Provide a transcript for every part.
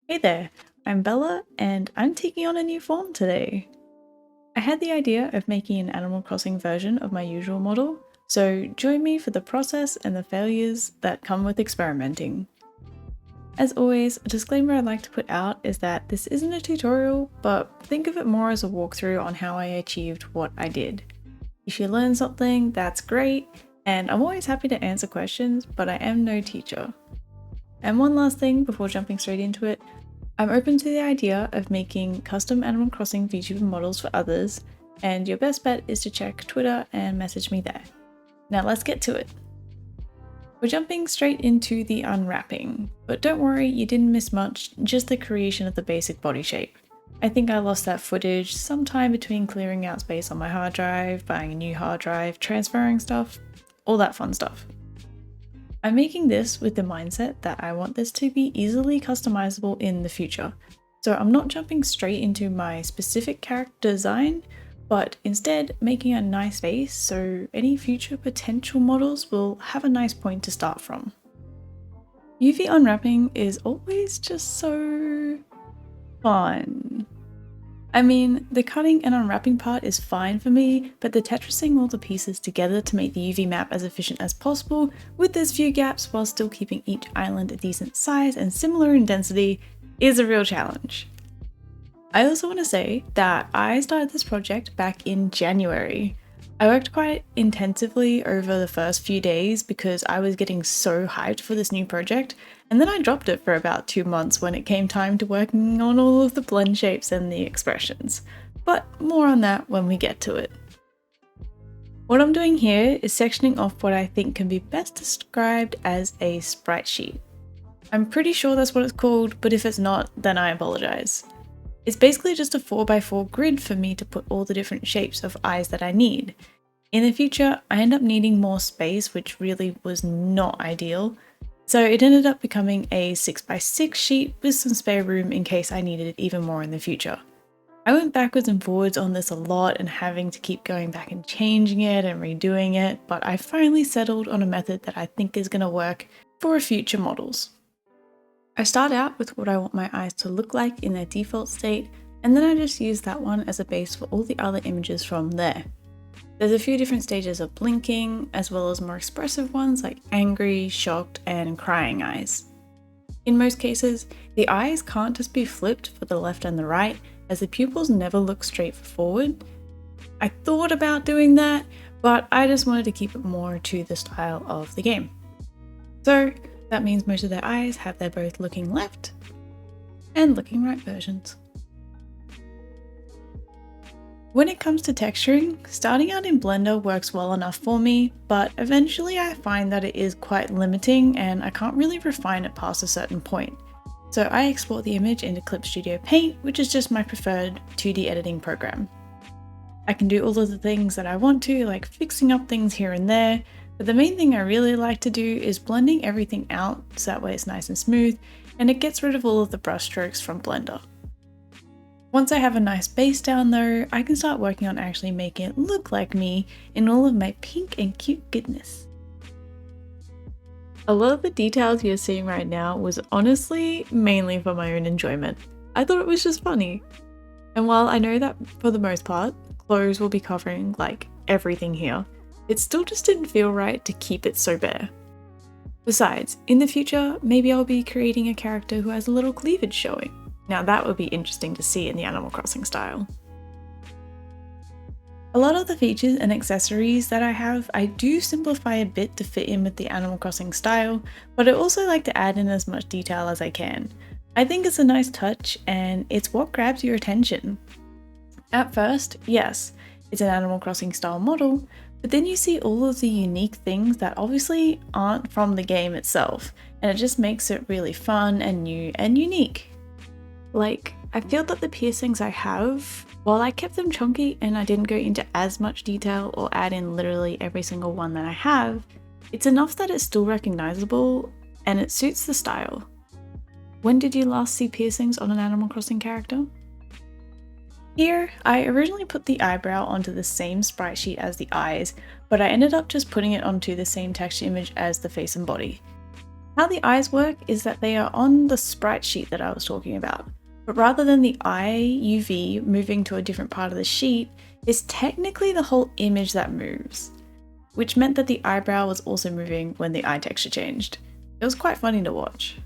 Hey there, I'm Bella and I'm taking on a new form today. I had the idea of making an Animal Crossing version of my usual model, so join me for the process and the failures that come with experimenting. As always, a disclaimer I'd like to put out is that this isn't a tutorial, but think of it more as a walkthrough on how I achieved what I did. If you learn something, that's great, and I'm always happy to answer questions, but I am no teacher. And one last thing before jumping straight into it, I'm open to the idea of making custom Animal Crossing Vtuber models for others, and your best bet is to check Twitter and message me there. Now let's get to it. We're jumping straight into the unwrapping, but don't worry, you didn't miss much, just the creation of the basic body shape. I think I lost that footage sometime between clearing out space on my hard drive, buying a new hard drive, transferring stuff, all that fun stuff. I'm making this with the mindset that I want this to be easily customizable in the future. So I'm not jumping straight into my specific character design, but instead making a nice base so any future potential models will have a nice point to start from. UV unwrapping is always just so fun. I mean, the cutting and unwrapping part is fine for me, but the Tetrising all the pieces together to make the UV map as efficient as possible, with as few gaps while still keeping each island a decent size and similar in density, is a real challenge. I also want to say that I started this project back in January. I worked quite intensively over the first few days because I was getting so hyped for this new project, and then I dropped it for about 2 months when it came time to working on all of the blend shapes and the expressions. But more on that when we get to it. What I'm doing here is sectioning off what I think can be best described as a sprite sheet. I'm pretty sure that's what it's called, but if it's not, then I apologize. It's basically just a 4x4 grid for me to put all the different shapes of eyes that I need. In the future, I end up needing more space, which really was not ideal, so it ended up becoming a 6x6 sheet with some spare room in case I needed it even more in the future. I went backwards and forwards on this a lot and having to keep going back and changing it and redoing it, but I finally settled on a method that I think is going to work for future models. I start out with what I want my eyes to look like in their default state, and then I just use that one as a base for all the other images from there. There's a few different stages of blinking, as well as more expressive ones like angry, shocked, and crying eyes. In most cases, the eyes can't just be flipped for the left and the right, as the pupils never look straight forward. I thought about doing that, but I just wanted to keep it more to the style of the game. So that means most of their eyes have their both looking left and looking right versions. When it comes to texturing, starting out in Blender works well enough for me, but eventually I find that it is quite limiting and I can't really refine it past a certain point. So I export the image into Clip Studio Paint, which is just my preferred 2D editing program. I can do all of the things that I want to, like fixing up things here and there, but the main thing I really like to do is blending everything out so that way it's nice and smooth, and it gets rid of all of the brush strokes from Blender. Once I have a nice base down though, I can start working on actually making it look like me in all of my pink and cute goodness. A lot of the details you're seeing right now was honestly mainly for my own enjoyment. I thought it was just funny. And while I know that for the most part, clothes will be covering like everything here, it still just didn't feel right to keep it so bare. Besides, in the future, maybe I'll be creating a character who has a little cleavage showing. Now that would be interesting to see in the Animal Crossing style. A lot of the features and accessories that I have, I do simplify a bit to fit in with the Animal Crossing style, but I also like to add in as much detail as I can. I think it's a nice touch and it's what grabs your attention. At first, yes, it's an Animal Crossing style model, but then you see all of the unique things that obviously aren't from the game itself, and it just makes it really fun and new and unique. Like, I feel that the piercings I have, while I kept them chunky and I didn't go into as much detail or add in literally every single one that I have, it's enough that it's still recognizable and it suits the style. When did you last see piercings on an Animal Crossing character? Here, I originally put the eyebrow onto the same sprite sheet as the eyes, but I ended up just putting it onto the same texture image as the face and body. How the eyes work is that they are on the sprite sheet that I was talking about, but rather than the eye UV moving to a different part of the sheet, it's technically the whole image that moves, which meant that the eyebrow was also moving when the eye texture changed. It was quite funny to watch.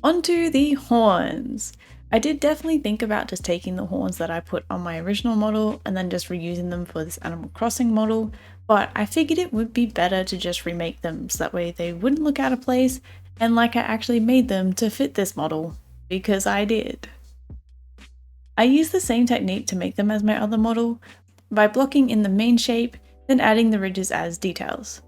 Onto the horns. I did definitely think about just taking the horns that I put on my original model and then just reusing them for this Animal Crossing model, but I figured it would be better to just remake them so that way they wouldn't look out of place and like I actually made them to fit this model, because I did. I used the same technique to make them as my other model, by blocking in the main shape, then adding the ridges as details.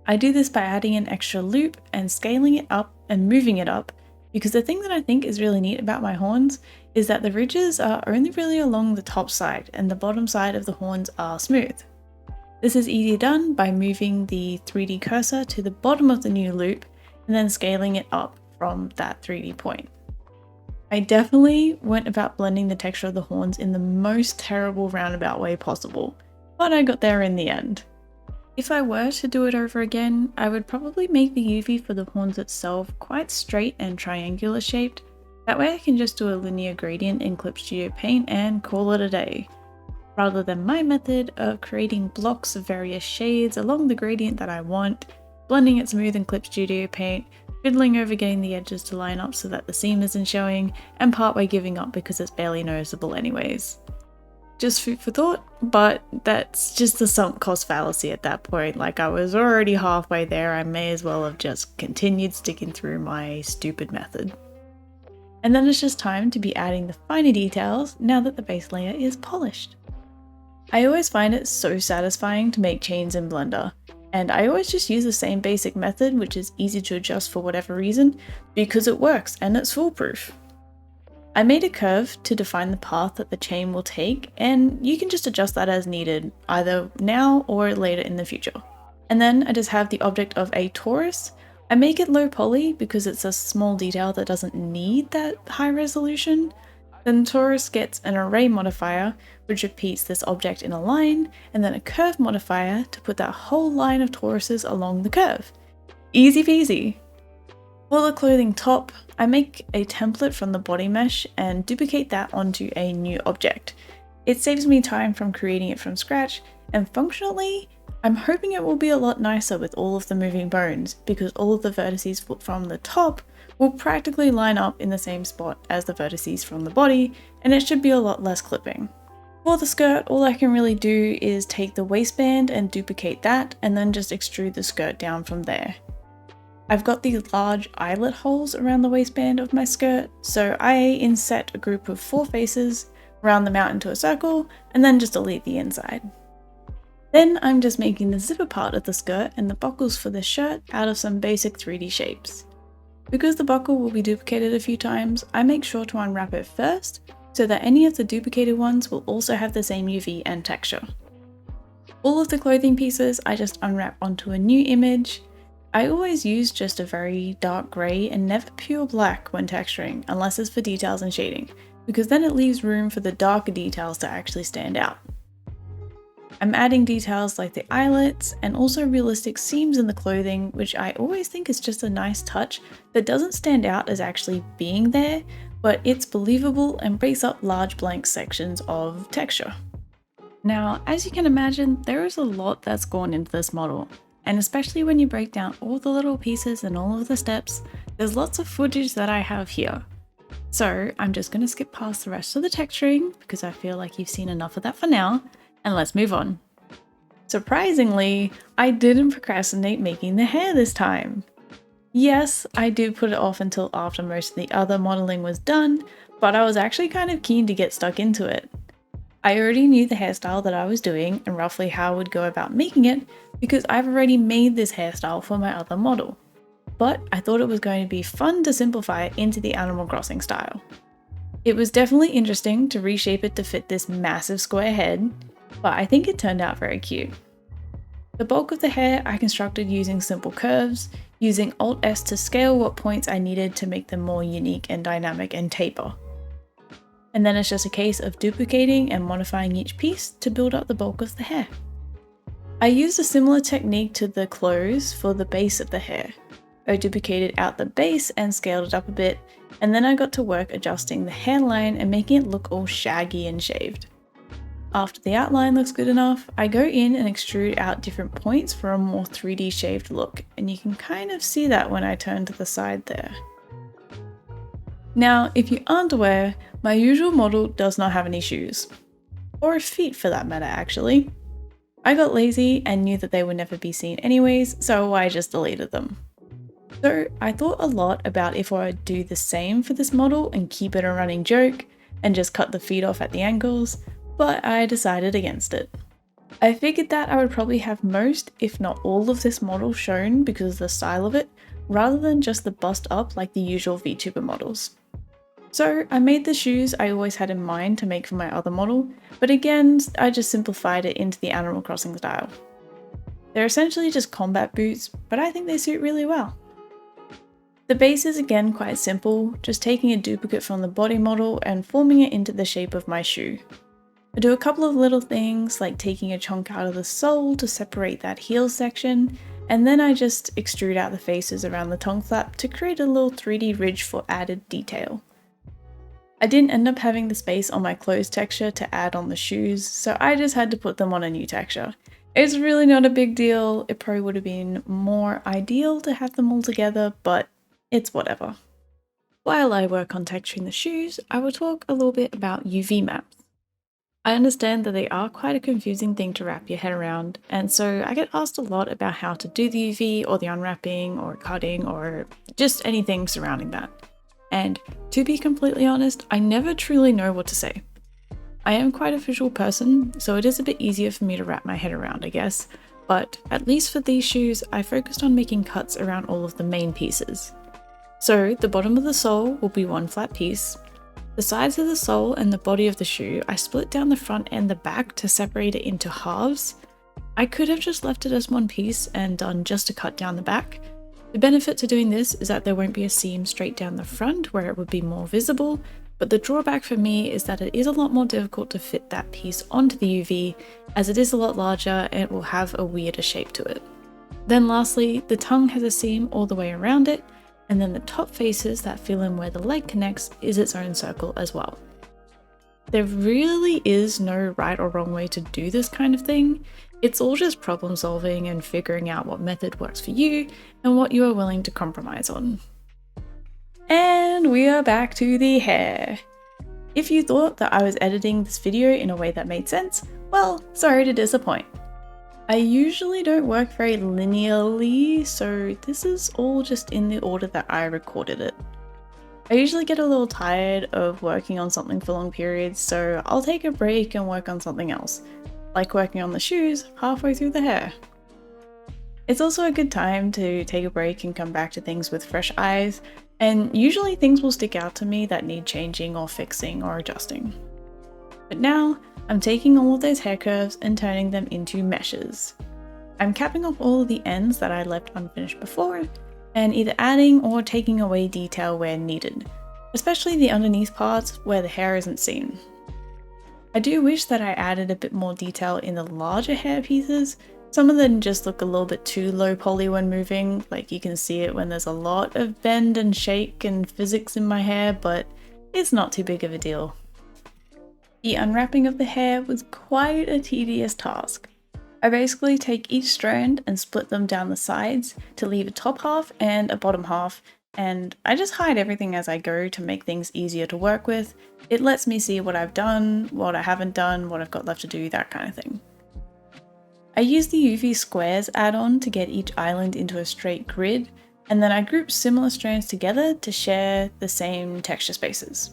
I do this by adding an extra loop and scaling it up and moving it up, because the thing that I think is really neat about my horns is that the ridges are only really along the top side and the bottom side of the horns are smooth. This is easily done by moving the 3D cursor to the bottom of the new loop and then scaling it up from that 3D point. I definitely went about blending the texture of the horns in the most terrible roundabout way possible, but I got there in the end. If I were to do it over again, I would probably make the UV for the horns itself quite straight and triangular shaped. That way I can just do a linear gradient in Clip Studio Paint and call it a day, rather than my method of creating blocks of various shades along the gradient that I want, blending it smooth in Clip Studio Paint, fiddling over getting the edges to line up so that the seam isn't showing, and partway giving up because it's barely noticeable anyways. Just food for thought, but that's just the sunk cost fallacy at that point. Like, I was already halfway there, I may as well have just continued sticking through my stupid method. And then it's just time to be adding the finer details now that the base layer is polished. I always find it so satisfying to make chains in Blender, and I always just use the same basic method, which is easy to adjust for whatever reason, because it works and it's foolproof. I made a curve to define the path that the chain will take, and you can just adjust that as needed, either now or later in the future. And then I just have the object of a torus. I make it low poly because it's a small detail that doesn't need that high resolution. Then the torus gets an array modifier, which repeats this object in a line, and then a curve modifier to put that whole line of toruses along the curve. Easy peasy. For the clothing top, I make a template from the body mesh and duplicate that onto a new object. It saves me time from creating it from scratch, and functionally, I'm hoping it will be a lot nicer with all of the moving bones, because all of the vertices from the top will practically line up in the same spot as the vertices from the body, and it should be a lot less clipping. For the skirt, all I can really do is take the waistband and duplicate that, and then just extrude the skirt down from there. I've got these large eyelet holes around the waistband of my skirt, so I inset a group of 4 faces, round them out into a circle, and then just delete the inside. Then I'm just making the zipper part of the skirt and the buckles for the shirt out of some basic 3D shapes. Because the buckle will be duplicated a few times, I make sure to unwrap it first, so that any of the duplicated ones will also have the same UV and texture. All of the clothing pieces I just unwrap onto a new image. I always use just a very dark grey and never pure black when texturing, unless it's for details and shading, because then it leaves room for the darker details to actually stand out. I'm adding details like the eyelets and also realistic seams in the clothing, which I always think is just a nice touch that doesn't stand out as actually being there, but it's believable and breaks up large blank sections of texture. Now, as you can imagine, there is a lot that's gone into this model. And especially when you break down all the little pieces and all of the steps, there's lots of footage that I have here. So I'm just going to skip past the rest of the texturing because I feel like you've seen enough of that for now, and let's move on. Surprisingly, I didn't procrastinate making the hair this time. Yes, I did put it off until after most of the other modeling was done, but I was actually kind of keen to get stuck into it. I already knew the hairstyle that I was doing and roughly how I would go about making it because I've already made this hairstyle for my other model. But I thought it was going to be fun to simplify it into the Animal Crossing style. It was definitely interesting to reshape it to fit this massive square head, but I think it turned out very cute. The bulk of the hair I constructed using simple curves, using Alt-S to scale what points I needed to make them more unique and dynamic and taper. And then it's just a case of duplicating and modifying each piece to build up the bulk of the hair. I used a similar technique to the clothes for the base of the hair. I duplicated out the base and scaled it up a bit, and then I got to work adjusting the hairline and making it look all shaggy and shaved. After the outline looks good enough, I go in and extrude out different points for a more 3D shaved look, and you can kind of see that when I turn to the side there. Now, if you aren't aware, my usual model does not have any shoes. Or feet for that matter, actually. I got lazy and knew that they would never be seen anyways, so I just deleted them. So I thought a lot about if I would do the same for this model and keep it a running joke, and just cut the feet off at the ankles, but I decided against it. I figured that I would probably have most, if not all of this model shown because of the style of it, rather than just the bust up like the usual Vtuber models. So I made the shoes I always had in mind to make for my other model, but again, I just simplified it into the Animal Crossing style. They're essentially just combat boots, but I think they suit really well. The base is again quite simple, just taking a duplicate from the body model and forming it into the shape of my shoe. I do a couple of little things like taking a chunk out of the sole to separate that heel section, and then I just extrude out the faces around the tongue flap to create a little 3D ridge for added detail. I didn't end up having the space on my clothes texture to add on the shoes, so I just had to put them on a new texture. It's really not a big deal, it probably would have been more ideal to have them all together, but it's whatever. While I work on texturing the shoes, I will talk a little bit about UV maps. I understand that they are quite a confusing thing to wrap your head around, and so I get asked a lot about how to do the UV or the unwrapping or cutting or just anything surrounding that. And to be completely honest, I never truly know what to say. I am quite a visual person, so it is a bit easier for me to wrap my head around, I guess, but at least for these shoes, I focused on making cuts around all of the main pieces. So the bottom of the sole will be one flat piece. The sides of the sole and the body of the shoe, I split down the front and the back to separate it into halves. I could have just left it as one piece and done just a cut down the back. The benefit to doing this is that there won't be a seam straight down the front where it would be more visible, but the drawback for me is that it is a lot more difficult to fit that piece onto the UV as it is a lot larger and it will have a weirder shape to it. Then lastly, the tongue has a seam all the way around it, and then the top faces that fill in where the leg connects is its own circle as well. There really is no right or wrong way to do this kind of thing. It's all just problem solving and figuring out what method works for you and what you are willing to compromise on. And we are back to the hair. If you thought that I was editing this video in a way that made sense, well, sorry to disappoint. I usually don't work very linearly, so this is all just in the order that I recorded it. I usually get a little tired of working on something for long periods, so I'll take a break and work on something else, like working on the shoes halfway through the hair. It's also a good time to take a break and come back to things with fresh eyes, and usually things will stick out to me that need changing or fixing or adjusting. But now, I'm taking all of those hair curves and turning them into meshes. I'm capping off all of the ends that I left unfinished before, and either adding or taking away detail where needed, especially the underneath parts where the hair isn't seen. I do wish that I added a bit more detail in the larger hair pieces. Some of them just look a little bit too low poly when moving, like you can see it when there's a lot of bend and shake and physics in my hair, but it's not too big of a deal. The unwrapping of the hair was quite a tedious task. I basically take each strand and split them down the sides to leave a top half and a bottom half, and I just hide everything as I go to make things easier to work with. It lets me see what I've done, what I haven't done, what I've got left to do, that kind of thing. I use the UV Squares add-on to get each island into a straight grid, and then I group similar strands together to share the same texture spaces.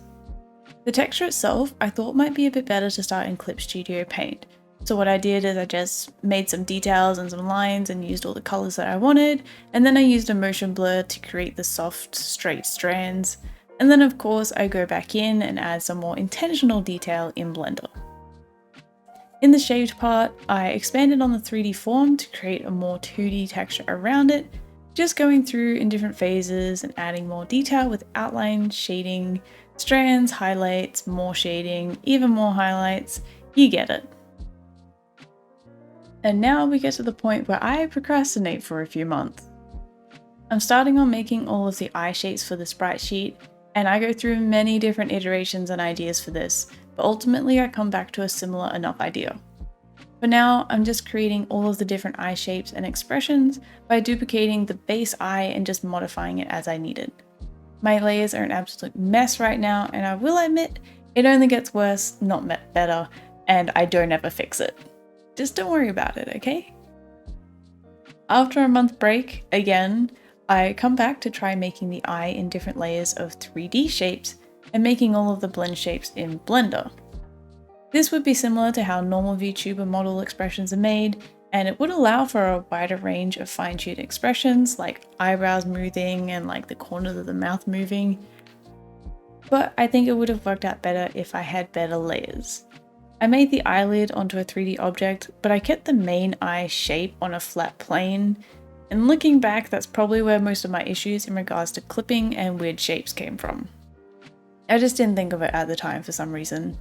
The texture itself I thought might be a bit better to start in Clip Studio Paint. So what I did is I just made some details and some lines and used all the colors that I wanted, and then I used a motion blur to create the soft, straight strands. And then of course I go back in and add some more intentional detail in Blender. In the shaved part, I expanded on the 3D form to create a more 2D texture around it, just going through in different phases and adding more detail with outline, shading, strands, highlights, more shading, even more highlights, you get it. And now we get to the point where I procrastinate for a few months. I'm starting on making all of the eye shapes for the sprite sheet, and I go through many different iterations and ideas for this, but ultimately I come back to a similar enough idea. For now, I'm just creating all of the different eye shapes and expressions by duplicating the base eye and just modifying it as I need it. My layers are an absolute mess right now, and I will admit, it only gets worse, not better, and I don't ever fix it. Just don't worry about it, okay? After a month break, again, I come back to try making the eye in different layers of 3D shapes and making all of the blend shapes in Blender. This would be similar to how normal Vtuber model expressions are made, and it would allow for a wider range of fine-tuned expressions like eyebrows moving and like the corners of the mouth moving. But I think it would have worked out better if I had better layers. I made the eyelid onto a 3D object, but I kept the main eye shape on a flat plane, and looking back, that's probably where most of my issues in regards to clipping and weird shapes came from. I just didn't think of it at the time for some reason.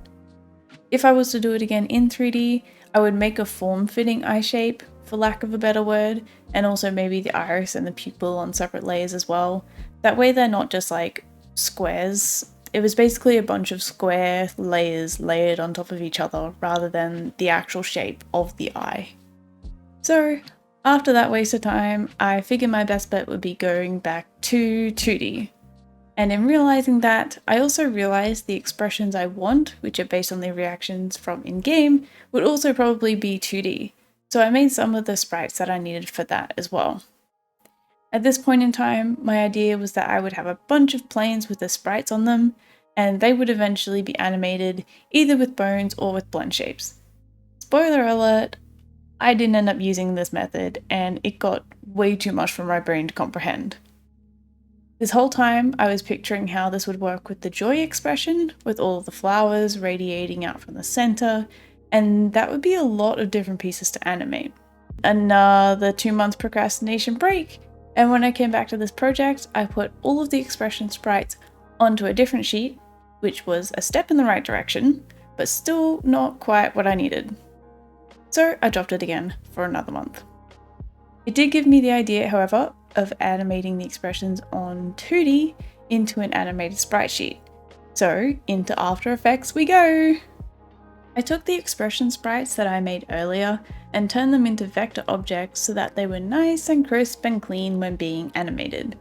If I was to do it again in 3D, I would make a form-fitting eye shape, for lack of a better word, and also maybe the iris and the pupil on separate layers as well. That way they're not just like squares. It was basically a bunch of square layers layered on top of each other rather than the actual shape of the eye. So after that waste of time, I figured my best bet would be going back to 2D. And in realizing that, I also realized the expressions I want, which are based on the reactions from in-game, would also probably be 2D. So I made some of the sprites that I needed for that as well. At this point in time, my idea was that I would have a bunch of planes with the sprites on them, and they would eventually be animated either with bones or with blend shapes. Spoiler alert, I didn't end up using this method, and it got way too much for my brain to comprehend. This whole time, I was picturing how this would work with the joy expression, with all of the flowers radiating out from the center, and that would be a lot of different pieces to animate. Another 2-month procrastination break, and when I came back to this project, I put all of the expression sprites onto a different sheet, which was a step in the right direction, but still not quite what I needed. So I dropped it again for another month. It did give me the idea, however, of animating the expressions on 2D into an animated sprite sheet. So into After Effects we go! I took the expression sprites that I made earlier and turned them into vector objects so that they were nice and crisp and clean when being animated.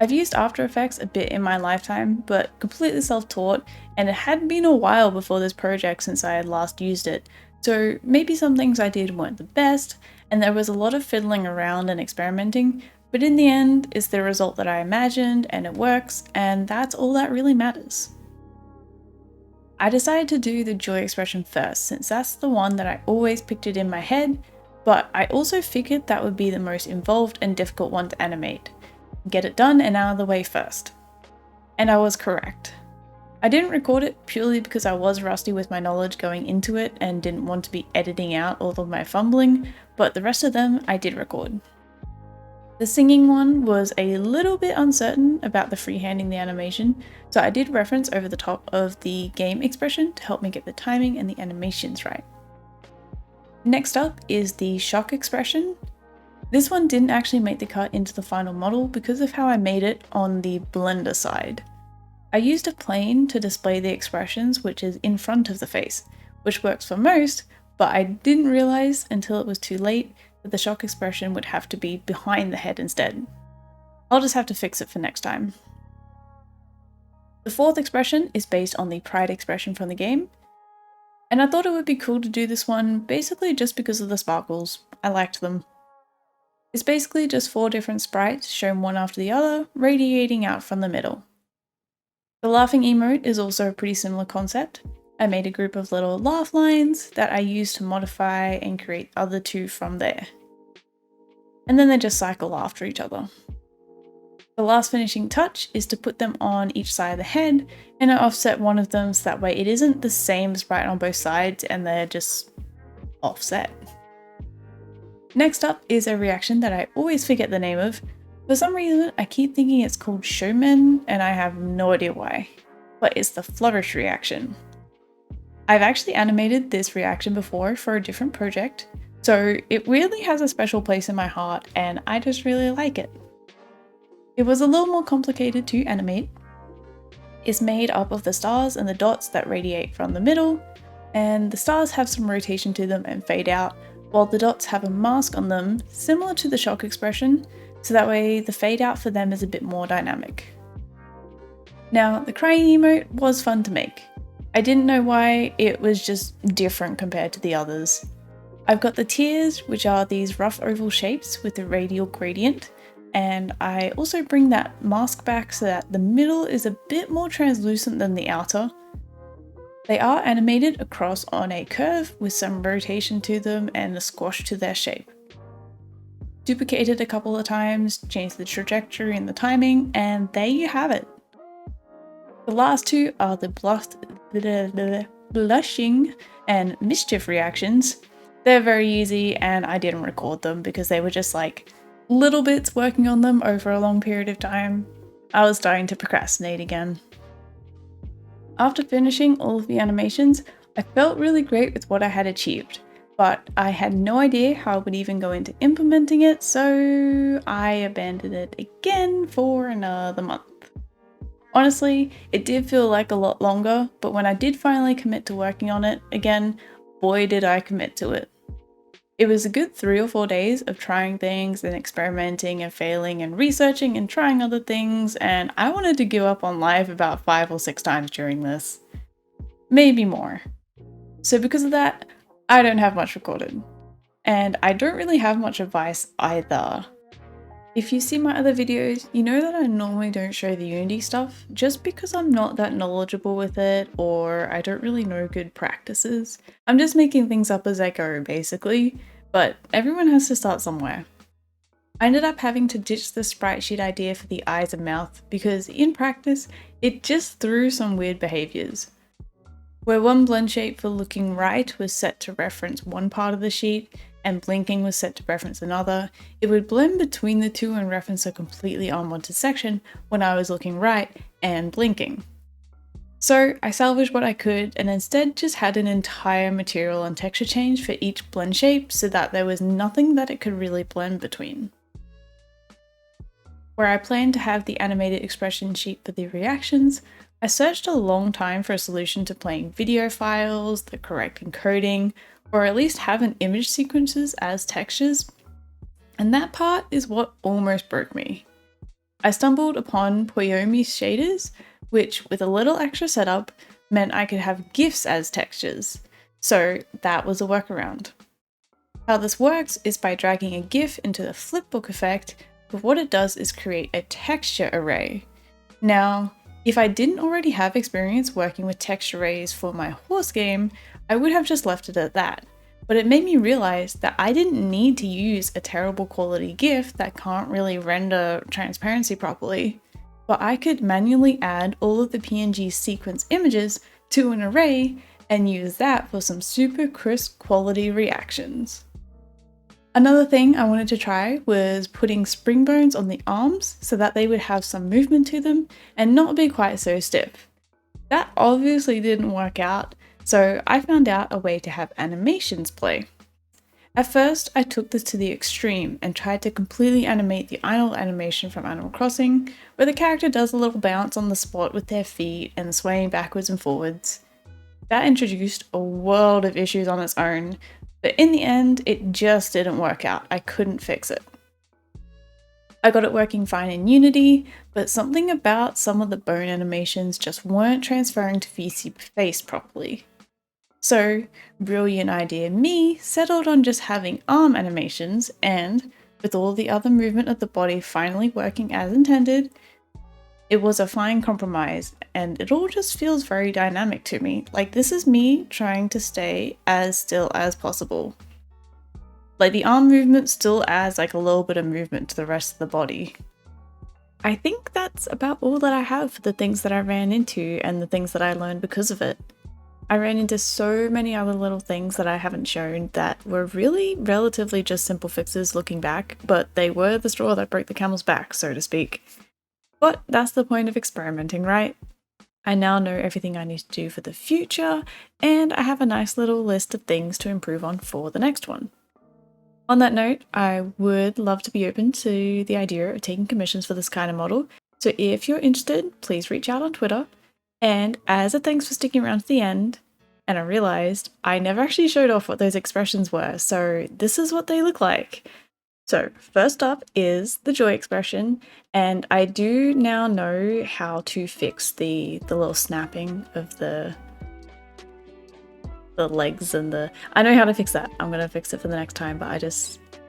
I've used After Effects a bit in my lifetime, but completely self-taught, and it had been a while before this project since I had last used it, so maybe some things I did weren't the best, and there was a lot of fiddling around and experimenting, but in the end, it's the result that I imagined and it works, and that's all that really matters. I decided to do the joy expression first, since that's the one that I always pictured in my head, but I also figured that would be the most involved and difficult one to animate. Get it done and out of the way first. And I was correct. I didn't record it purely because I was rusty with my knowledge going into it and didn't want to be editing out all of my fumbling, but the rest of them I did record. The singing one was a little bit uncertain about the freehanding the animation, so I did reference over the top of the game expression to help me get the timing and the animations right. Next up is the shock expression. This one didn't actually make the cut into the final model because of how I made it on the Blender side. I used a plane to display the expressions, which is in front of the face, which works for most, but I didn't realize until it was too late that the shock expression would have to be behind the head instead. I'll just have to fix it for next time. The fourth expression is based on the pride expression from the game, and I thought it would be cool to do this one basically just because of the sparkles. I liked them. It's basically just 4 different sprites shown one after the other, radiating out from the middle. The laughing emote is also a pretty similar concept. I made a group of little laugh lines that I used to modify and create other 2 from there. And then they just cycle after each other. The last finishing touch is to put them on each side of the head, and I offset one of them so that way it isn't the same sprite on both sides and they're just offset. Next up is a reaction that I always forget the name of. For some reason, I keep thinking it's called Showman, and I have no idea why, but it's the flourish reaction. I've actually animated this reaction before for a different project, so it really has a special place in my heart and I just really like it. It was a little more complicated to animate. It's made up of the stars and the dots that radiate from the middle, and the stars have some rotation to them and fade out, while the dots have a mask on them similar to the shock expression, so that way the fade out for them is a bit more dynamic. Now, the crying emote was fun to make. I didn't know why, it was just different compared to the others. I've got the tears, which are these rough oval shapes with a radial gradient, and I also bring that mask back so that the middle is a bit more translucent than the outer. They are animated across on a curve with some rotation to them and a squash to their shape. Duplicated a couple of times, changed the trajectory and the timing, and there you have it. The last two are the blushing and mischief reactions. They're very easy and I didn't record them because they were just like little bits working on them over a long period of time. I was starting to procrastinate again. After finishing all of the animations, I felt really great with what I had achieved, but I had no idea how I would even go into implementing it, so I abandoned it again for another month. Honestly, it did feel like a lot longer, but when I did finally commit to working on it again, boy did I commit to it. It was a good 3 or 4 days of trying things and experimenting and failing and researching and trying other things, and I wanted to give up on life about 5 or 6 times during this. Maybe more. So because of that, I don't have much recorded. And I don't really have much advice either. If you see my other videos, you know that I normally don't show the Unity stuff just because I'm not that knowledgeable with it or I don't really know good practices. I'm just making things up as I go basically, but everyone has to start somewhere. I ended up having to ditch the sprite sheet idea for the eyes and mouth because in practice, it just threw some weird behaviors. Where one blend shape for looking right was set to reference one part of the sheet, and blinking was set to reference another, it would blend between the two and reference a completely unwanted section when I was looking right and blinking. So I salvaged what I could and instead just had an entire material and texture change for each blend shape so that there was nothing that it could really blend between. Where I planned to have the animated expression sheet for the reactions, I searched a long time for a solution to playing video files, the correct encoding, or at least having image sequences as textures, and that part is what almost broke me. I stumbled upon Poyomi shaders, which with a little extra setup meant I could have GIFs as textures, so that was a workaround. How this works is by dragging a GIF into the flipbook effect, but what it does is create a texture array. Now, if I didn't already have experience working with texture arrays for my horse game, I would have just left it at that, but it made me realize that I didn't need to use a terrible quality GIF that can't really render transparency properly, but I could manually add all of the PNG sequence images to an array and use that for some super crisp quality reactions. Another thing I wanted to try was putting spring bones on the arms so that they would have some movement to them and not be quite so stiff. That obviously didn't work out, so I found out a way to have animations play. At first, I took this to the extreme and tried to completely animate the idle animation from Animal Crossing, where the character does a little bounce on the spot with their feet and swaying backwards and forwards. That introduced a world of issues on its own, but in the end, it just didn't work out. I couldn't fix it. I got it working fine in Unity, but something about some of the bone animations just weren't transferring to VC face properly. So, brilliant idea me settled on just having arm animations and, with all the other movement of the body finally working as intended, it was a fine compromise and it all just feels very dynamic to me. Like this is me trying to stay as still as possible. Like the arm movement still adds like a little bit of movement to the rest of the body. I think that's about all that I have for the things that I ran into and the things that I learned because of it. I ran into so many other little things that I haven't shown that were really relatively just simple fixes looking back, but they were the straw that broke the camel's back, so to speak. But that's the point of experimenting, right? I now know everything I need to do for the future, and I have a nice little list of things to improve on for the next one. On that note, I would love to be open to the idea of taking commissions for this kind of model. So if you're interested, please reach out on Twitter. And as a thanks for sticking around to the end, and I realized I never actually showed off what those expressions were, so this is what they look like. So first up is the joy expression, and I do now know how to fix the little snapping of the legs and the... I know how to fix that. I'm gonna fix it for the next time, but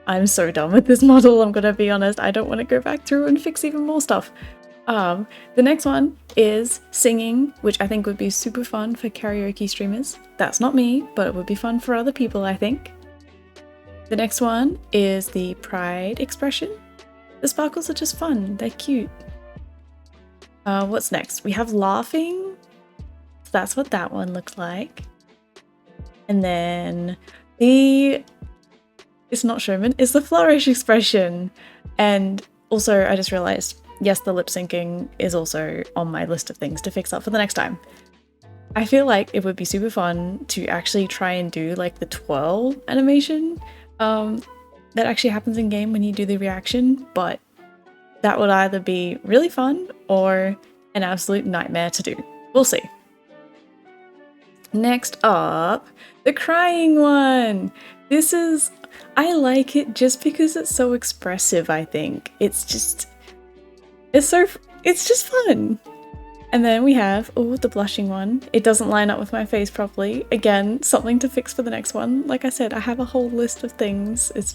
I'm so done with this model, I'm gonna be honest. I don't want to go back through and fix even more stuff. The next one is singing, which I think would be super fun for karaoke streamers. That's not me, but it would be fun for other people, I think. The next one is the pride expression. The sparkles are just fun, they're cute. What's next? We have laughing. So that's what that one looks like. And then it's not showman, it's the flourish expression. And also I just realized, yes, the lip syncing is also on my list of things to fix up for the next time. I feel like it would be super fun to actually try and do like the twirl animation that actually happens in game when you do the reaction, but that would either be really fun or an absolute nightmare to do. We'll see. Next up, the crying one. I like it just because it's so expressive, I think. It's just fun. And then we have, the blushing one. It doesn't line up with my face properly. Again, something to fix for the next one. Like I said, I have a whole list of things. It's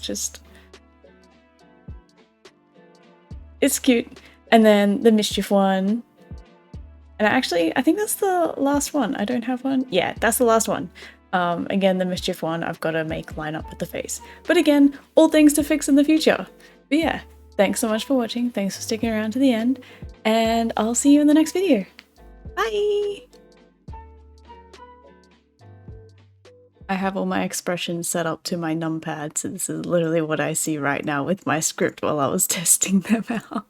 cute. And then the mischief one. And I think that's the last one. I don't have one. Yeah, that's the last one. Again, the mischief one I've got to make line up with the face. But again, all things to fix in the future. But yeah, thanks so much for watching. Thanks for sticking around to the end. And I'll see you in the next video. Bye! I have all my expressions set up to my numpad, so this is literally what I see right now with my script while I was testing them out.